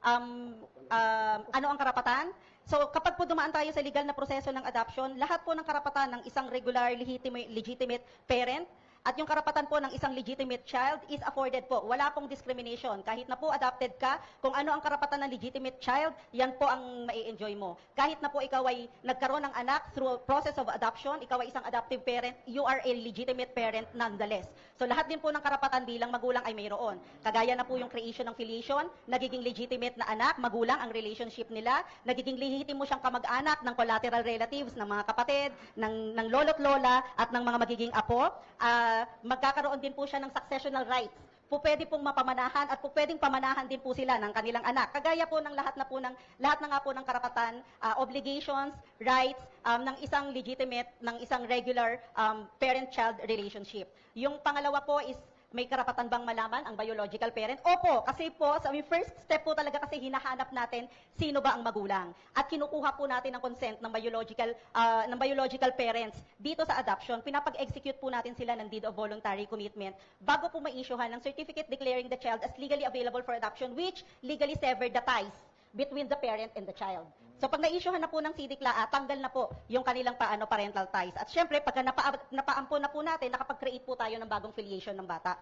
ano ang karapatan. So kapag po dumaan tayo sa legal na proseso ng adoption, lahat po ng karapatan ng isang regular legitimate parent at yung karapatan po ng isang legitimate child is afforded po. Wala pong discrimination. Kahit na po adopted ka, kung ano ang karapatan ng legitimate child, yan po ang mai-enjoy mo. Kahit na po ikaw ay nagkaroon ng anak through process of adoption, ikaw ay isang adoptive parent, you are a legitimate parent nonetheless. So lahat din po ng karapatan bilang magulang ay mayroon. Kagaya na po yung creation ng filiation, nagiging legitimate na anak, magulang ang relationship nila, nagiging legitimate siyang kamag-anak ng collateral relatives, ng mga kapatid, ng lolo't lola, at ng mga magiging apo. Magkakaroon din po siya ng successional rights. Po pwede pong mapamanahan at po pwedeng pamanahan din po sila ng kanilang anak. Kagaya po ng lahat na nga po ng karapatan, obligations, rights ng isang legitimate, ng isang regular parent-child relationship. Yung pangalawa po is may karapatan bang malaman ang biological parent? Opo, kasi po, sa first step po talaga kasi hinahanap natin sino ba ang magulang. At kinukuha po natin ang consent ng biological parents dito sa adoption. Pinapag-execute po natin sila ng deed of voluntary commitment bago po ma-issuehan ng certificate declaring the child as legally available for adoption, which legally sever the ties between the parent and the child. So pag na-issuehan na po ng CDCLA, tanggal na po yung kanilang parental ties. At syempre, pagka napaampon na po natin, nakapag-create po tayo ng bagong filiation ng bata.